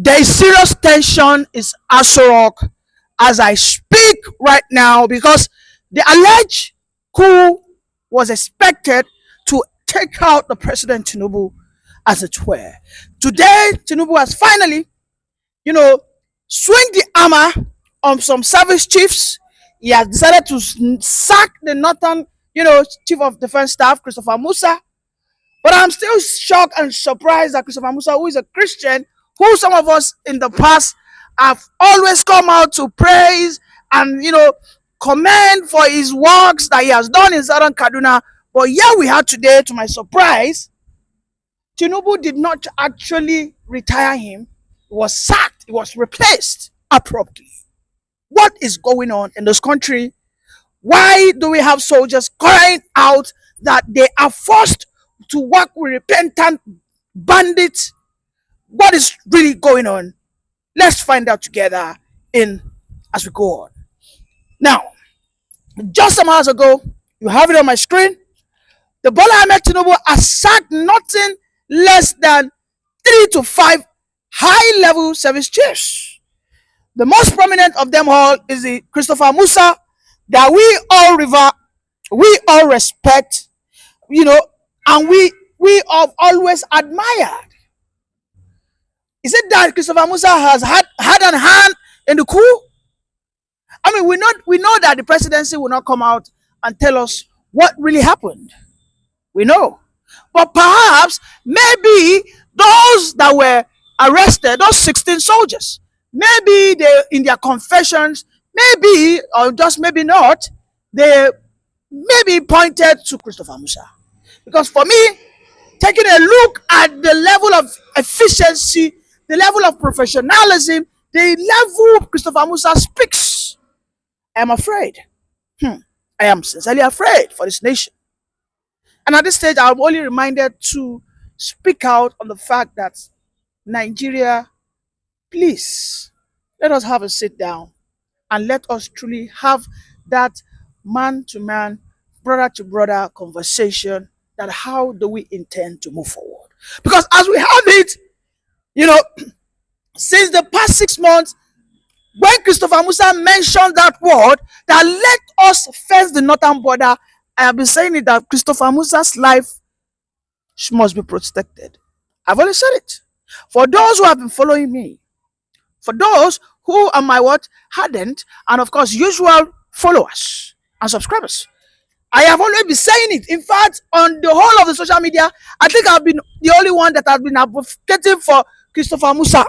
There is serious tension is Rock as I speak right now because the alleged coup was expected to take out the president Tinubu as it were. Today, Tinubu has finally, you know, swing the hammer on some service chiefs. He has decided to sack the northern, chief of defense staff, Christopher Musa. But I'm still shocked and surprised that Christopher Musa, who is a Christian, who some of us in the past have always come out to praise and, commend for his works that he has done in southern Kaduna. But here we are today, to my surprise, Tinubu did not actually retire him. He was sacked. He was replaced abruptly. What is going on in this country? Why do we have soldiers crying out that they are forced to work with repentant bandits? What is really going on? Let's find out together as we go on. Now, just some hours ago, you have it on my screen. The Bola Ahmed Tinubu has sacked nothing less than 3 to 5 high-level service chiefs. The most prominent of them all is the Christopher Musa that we all respect, and we have always admired. Is it that Christopher Musa has had a hand in the coup? I mean, we know that the presidency will not come out and tell us what really happened. We know. But perhaps, maybe those that were arrested, those 16 soldiers, maybe they, in their confessions, maybe, or just maybe not, they maybe pointed to Christopher Musa. Because for me, taking a look at the level of efficiency, the level of professionalism, the level Christopher Musa speaks, I am afraid. I am sincerely afraid for this nation. And at this stage, I'm only reminded to speak out on the fact that Nigeria, please, let us have a sit down and let us truly have that man-to-man, brother-to-brother conversation that how do we intend to move forward. Because as we have it, since the past 6 months, when Christopher Musa mentioned that word, that let us fence the northern border, I have been saying it that Christopher Musa's life must be protected. I've already said it. For those who have been following me, for those who are my hardened and of course usual followers and subscribers, I have always been saying it. In fact, on the whole of the social media, I think I've been the only one that has been advocating for Christopher Musa.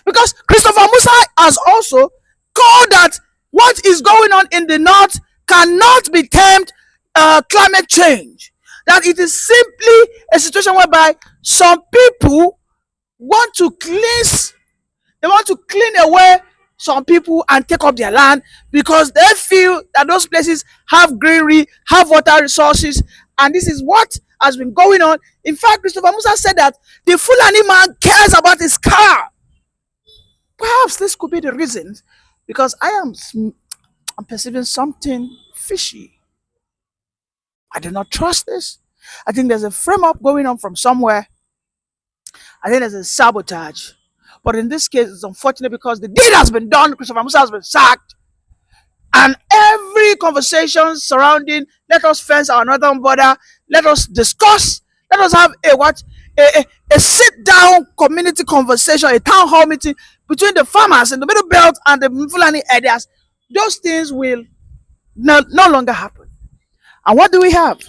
Because Christopher Musa has also called that what is going on in the north cannot be termed climate change. That it is simply a situation whereby some people want to clean away some people and take up their land because they feel that those places have greenery, have water resources, and this is what has been going on. In fact, Christopher Musa said that the Fulani man cares about his car. Perhaps this could be the reason, because I'm perceiving something fishy. I do not trust this. I think there's a frame up going on from somewhere. I think there's a sabotage. But in this case, it's unfortunate because the deed has been done. Christopher Musa has been sacked. And every conversation surrounding, let us fence our northern border, let us discuss, let us have a sit-down community conversation, a town hall meeting between the farmers in the Middle Belt and the Fulani areas. Those things will no longer happen. And what do we have?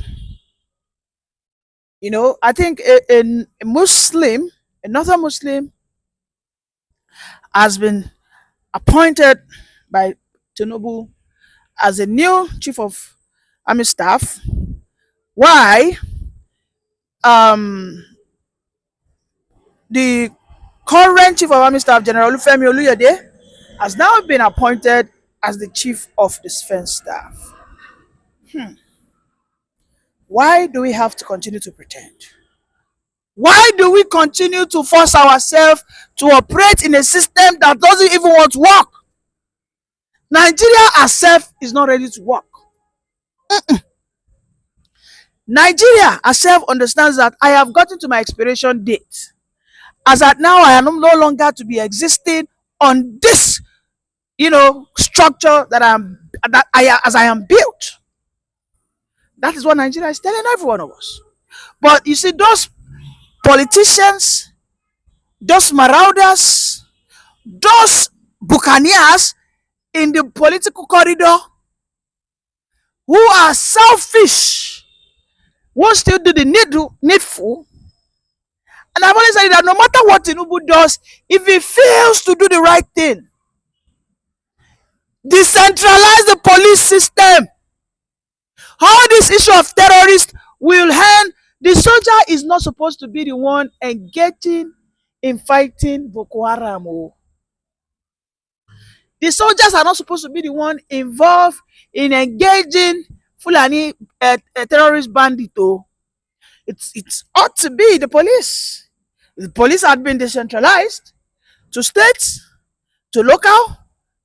I think a Muslim, another Muslim, has been appointed by Tinubu as a new chief of army staff. Why? The current chief of army staff, General Olufemi Oluyede, has now been appointed as the chief of defense staff. Why do we have to continue to pretend? Why do we continue to force ourselves to operate in a system that doesn't even want to work? Nigeria herself is not ready to work. Nigeria herself understands that I have gotten to my expiration date. As at now, I am no longer to be existing on this, structure as I am built. That is what Nigeria is telling every one of us. But you see, those politicians, those marauders, those buccaneers in the political corridor who are selfish won't still do the needful. And I've always said that no matter what Tinubu does, if he fails to do the right thing, decentralize the police system, all this issue of terrorists will end. The soldier is not supposed to be the one engaging in fighting Boko Haram. Oh. The soldiers are not supposed to be the one involved in engaging Fulani terrorist bandit. Oh. It ought to be the police. The police had been decentralized to states, to local,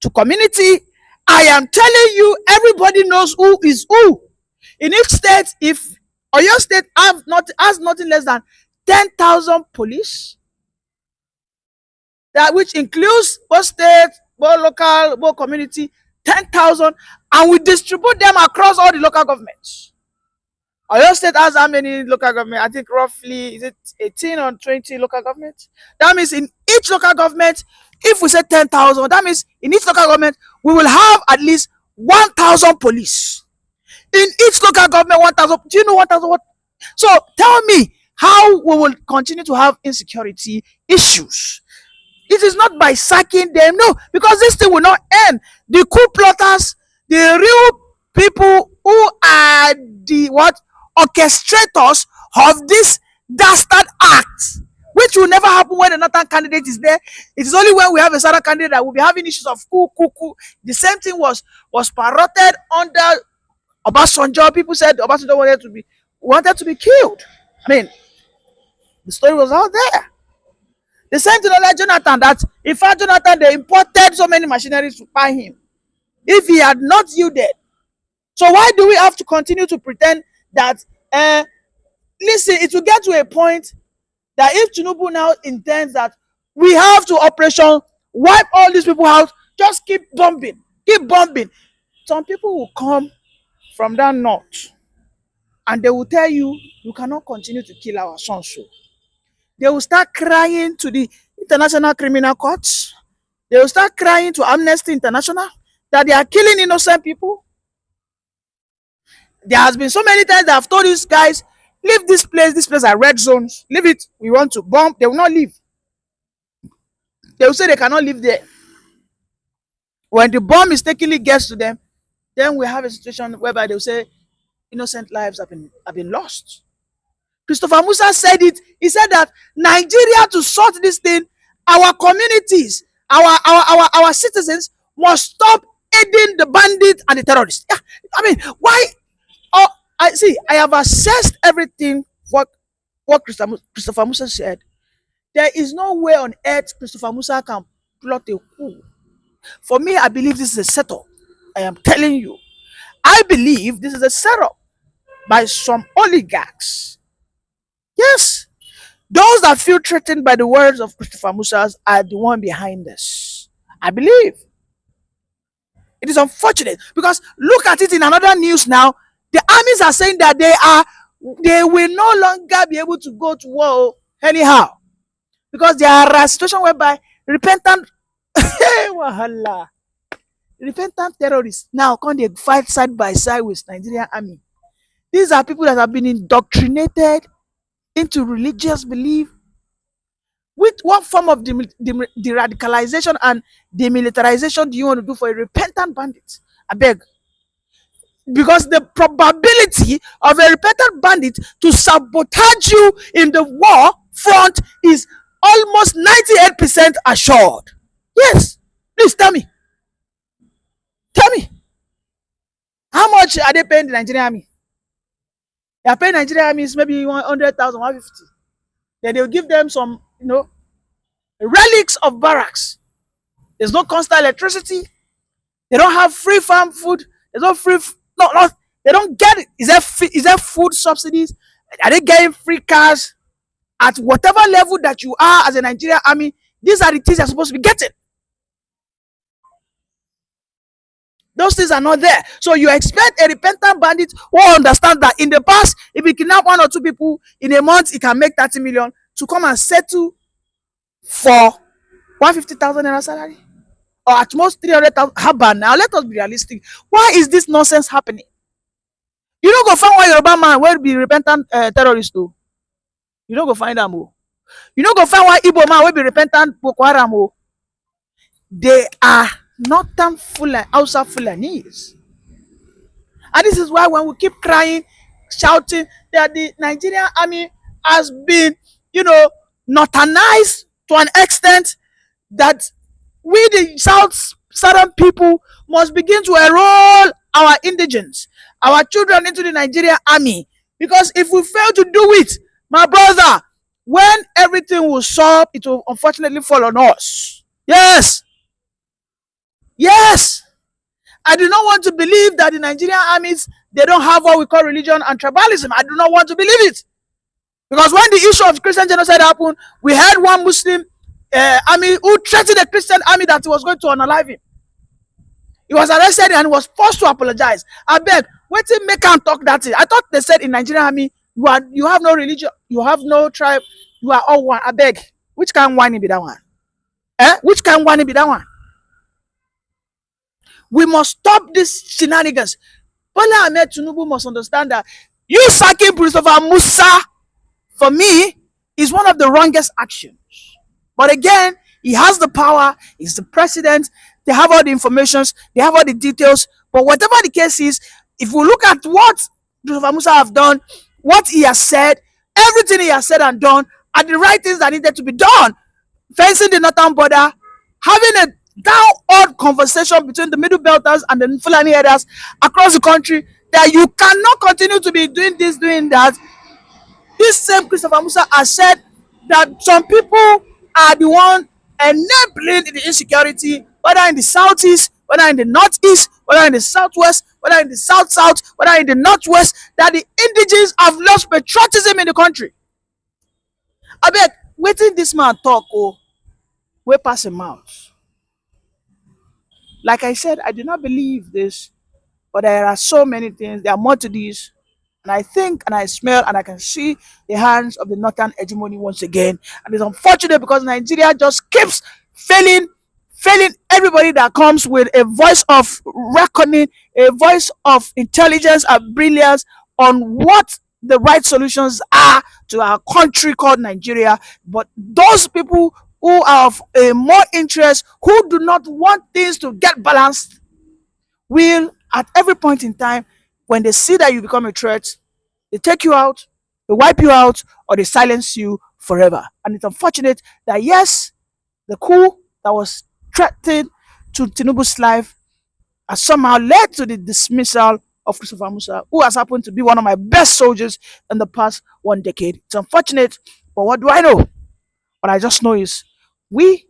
to community. I am telling you, everybody knows who is who. In each state, if Oyo State has nothing less than 10,000 police, that which includes both state, both local, both community, 10,000, and we distribute them across all the local governments. Oyo State has how many local government? I think roughly, is it 18 or 20 local governments? That means in each local government, if we say 10,000, that means in each local government, we will have at least 1,000 police. In each local government, 1,000. Do you know 1,000 what? So tell me how we will continue to have insecurity issues. It is not by sacking them, no, because this thing will not end. The coup plotters, the real people who are the orchestrators of this dastard act, which will never happen when another candidate is there. It is only when we have a certain candidate that will be having issues of coup. The same thing was parroted under Obasanjo. People said Obasanjo wanted to be killed. I mean, the story was out there. The same thing like Jonathan, that in fact Jonathan, they imported so many machineries to buy him. If he had not yielded. So why do we have to continue to pretend that listen, it will get to a point that if Tinubu now intends that we have to operation wipe all these people out, just keep bombing. Some people will come from that north and they will tell you, you cannot continue to kill our sons. So they will start crying to the International Criminal Courts. They will start crying to Amnesty International that they are killing innocent people. There has been so many times that I've told these guys, leave this place are red zones, leave it, we want to bomb. They will not leave. They will say they cannot live there. When the bomb mistakenly gets to them, then we have a situation whereby they will say innocent lives have been lost. Christopher Musa said it. He said that Nigeria, to sort this thing, our communities, our citizens must stop aiding the bandits and the terrorists. Yeah, I mean, why? Oh, I have assessed everything what Christopher Musa said. There is no way on earth Christopher Musa can plot a coup. For me, I believe this is a setup. I am telling you. I believe this is a setup by some oligarchs. Yes. Those that feel threatened by the words of Christopher Musa are the one behind this. I believe. It is unfortunate because look at it in another news now. The armies are saying that they will no longer be able to go to war anyhow. Because there are a situation whereby repentant repentant terrorists now come they fight side by side with Nigerian army. These are people that have been indoctrinated into religious belief. With what form of de-radicalization and demilitarization do you want to do for a repentant bandit? I beg. Because the probability of a repentant bandit to sabotage you in the war front is almost 98% assured. Yes. Please tell me. Tell me. How much are they paying the Nigerian army? They are paying Nigerian army maybe 100,000, 150. Then they'll give them some, relics of barracks. There's no constant electricity. They don't have free farm food. There's no free. They don't get it. Is there food subsidies? Are they getting free cars? at whatever level that you are as a Nigerian army, these are the things you're supposed to be getting. Those things are not there. So you expect a repentant bandit who understands that in the past, if he kidnap 1 or 2 people in a month, he can make 30 million to come and settle for 150,000 naira salary, or at most 300,000. Haba, now let us be realistic. Why is this nonsense happening? You don't go find one Yoruba man will be repentant terrorist though. You don't go find them. Oh. You don't go find one Igbo man will be repentant Boko Haram. Oh. They are northern Fulani, Hausa Fulanis. And this is why when we keep crying, shouting that the Nigerian army has been, northernized to an extent that we, the southern people, must begin to enroll our indigents, our children into the Nigerian army. Because if we fail to do it, my brother, when everything will solve, it will unfortunately fall on us. Yes. Yes. I do not want to believe that the Nigerian armies, they don't have what we call religion and tribalism. I do not want to believe it. Because when the issue of Christian genocide happened, we had one Muslim army who threatened the Christian army that he was going to unalive him. He was arrested and was forced to apologize. I beg, wait till make him talk that thing. I thought they said in Nigerian army, you have no religion, you have no tribe, you are all one. I beg, which kind of whining be that one? Which kind of whining be that one? We must stop this shenanigans. Bola Ahmed Tinubu must understand that you sacking Christopher Musa, for me, is one of the wrongest actions. But again, he has the power, he's the president, they have all the informations, they have all the details. But whatever the case is, if we look at what Christopher Musa have done, what he has said, everything he has said and done are the right things that needed to be done. Fencing the northern border, having a down-odd conversation between the Middle Belters and the Fulani herders across the country, that you cannot continue to be doing this, doing that. This same Christopher Musa has said that some people are the one enabling the insecurity, whether in the southeast, whether in the northeast, whether in the southwest, whether in the south-south, whether in the northwest, that the indigenes have lost patriotism in the country. I beg, waiting this man talk, we pass him out. Like I said, I do not believe this, but there are so many things. There are more to this. And I think and I smell and I can see the hands of the northern hegemony once again. And it's unfortunate because Nigeria just keeps failing everybody that comes with a voice of reckoning, a voice of intelligence and brilliance on what the right solutions are to our country called Nigeria. But those people who are of a more interest, who do not want things to get balanced, will at every point in time, when they see that you become a threat, they take you out, they wipe you out, or they silence you forever. And it's unfortunate that yes, the coup that was threatened to Tinubu's life has somehow led to the dismissal of Christopher Musa, who has happened to be one of my best soldiers in the past 1 decade. It's unfortunate, but what do I know? What I just know is we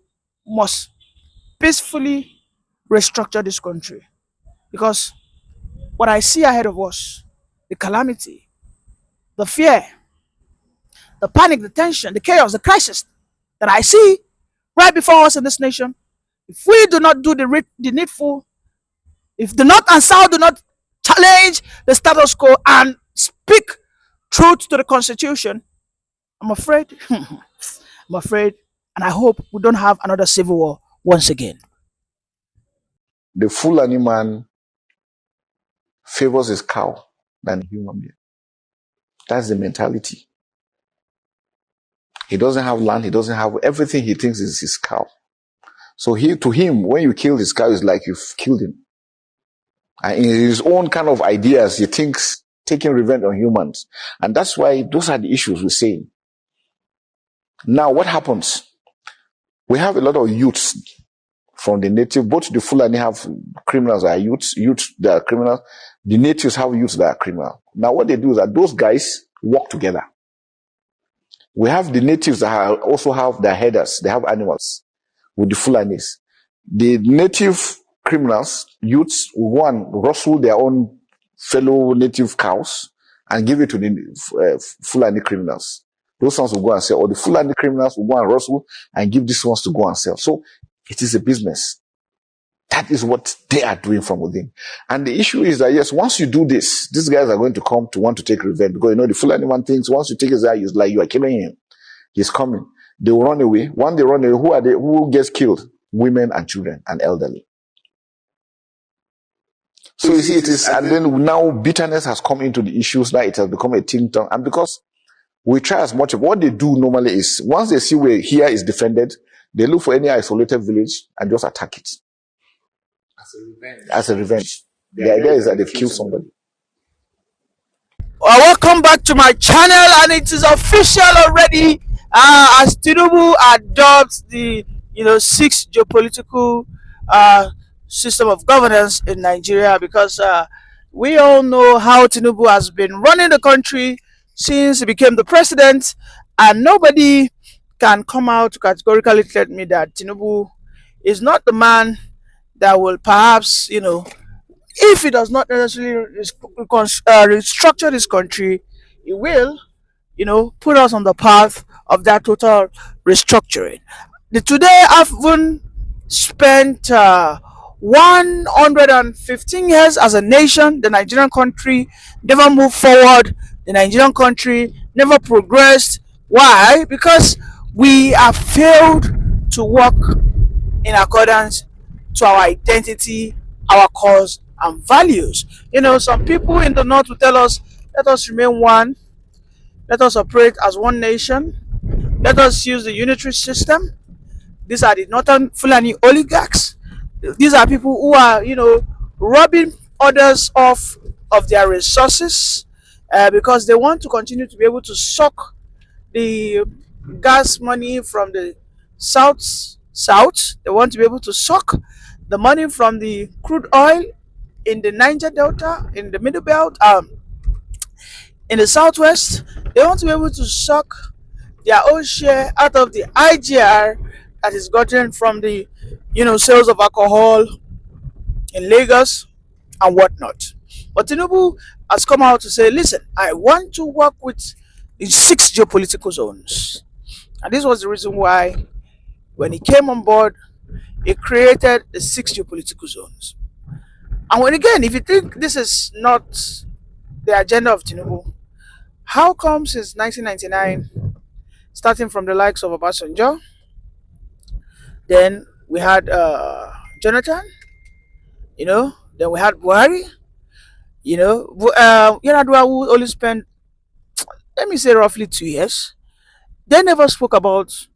must peacefully restructure this country, because what I see ahead of us, the calamity, the fear, the panic, the tension, the chaos, the crisis that I see right before us in this nation, if we do not do the needful, if the North and South do not challenge the status quo and speak truth to the Constitution, I'm afraid, and I hope we don't have another civil war once again. The Fulani man favors his cow than a human being. That's the mentality. He doesn't have land, he doesn't have everything. He thinks is his cow. So to him, when you kill his cow, it's like you've killed him. And in his own kind of ideas, he thinks taking revenge on humans. And that's why those are the issues we're saying. Now, what happens? We have a lot of youths from the native, both the Fulani have criminals that are youths that are criminals. The natives have youths that are criminal. Now, what they do is that those guys work together. We have the natives that also have their headers. They have animals with the Fulanis. The native criminals, youths, one rustle their own fellow native cows and give it to the Fulani criminals. Those ones will go and sell, or the Fulani criminals will go and rustle and give these ones to go and sell. So it is a business. That is what they are doing from within. And the issue is that, yes, once you do this, these guys are going to come to want to take revenge, because the Fulani man thinks once you take his eye, it's like you are killing him. He's coming. They will run away. When they run away, who are they? Who gets killed? Women and children and elderly. So you see, it is, and then now bitterness has come into the issues. Now it has become a think tank, and because we try as much. What they do normally is, once they see where here is defended, they look for any isolated village and just attack it as a revenge. The idea is that they've killed somebody. Well, welcome back to my channel, and it is official already. As Tinubu adopts the sixth geopolitical system of governance in Nigeria, because we all know how Tinubu has been running the country since he became the president, and nobody can come out to categorically tell me that Tinubu is not the man that will perhaps, if he does not necessarily restructure this country, he will, put us on the path of that total restructuring. Today, I've even spent 115 years as a nation. The Nigerian country never moved forward. The Nigerian country never progressed. Why? Because we have failed to work in accordance to our identity, our cause, and values. Some people in the north will tell us, let us remain one, let us operate as one nation, let us use the unitary system. These are the northern Fulani oligarchs. These are people who are, robbing others of their resources, because they want to continue to be able to suck the gas money from the south. They want to be able to suck the money from the crude oil in the Niger Delta, in the Middle Belt, in the southwest. They want to be able to suck their own share out of the IGR that is gotten from the sales of alcohol in Lagos and whatnot. But Tinubu has come out to say, listen, I want to work with the 6 geopolitical zones. And this was the reason why, when he came on board, he created the 6 geopolitical zones. And when, again, if you think this is not the agenda of Tinubu, how come since 1999, starting from the likes of Obasanjo, then we had Jonathan, then we had Buhari, Yar'Adua, who only spent, let me say, roughly 2 years. They never spoke about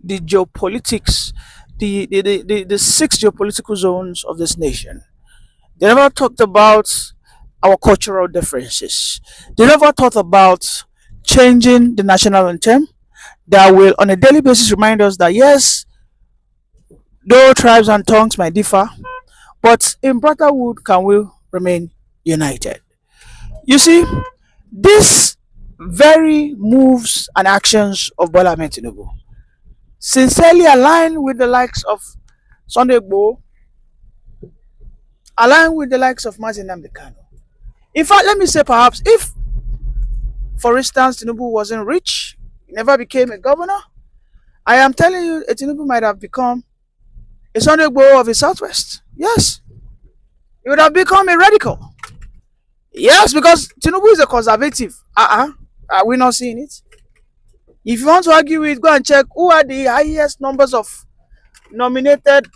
the geopolitics, the 6 geopolitical zones of this nation. They never talked about our cultural differences. They never thought about changing the national anthem that will, on a daily basis, remind us that, yes, though tribes and tongues might differ, but in brotherhood can we remain united. You see, these very moves and actions of Bola Ahmed Tinubu sincerely align with the likes of Sunday Igboho, align with the likes of Mazi Nnamdi Kanu. In fact, let me say, perhaps if, for instance, Tinubu wasn't rich, he never became a governor, I am telling you, Tinubu might have become a Sunday Igboho of the Southwest. Yes. He would have become a radical. Yes, because Tinubu is a conservative. Are we not seeing it? If you want to argue with, go and check who are the highest numbers of nominated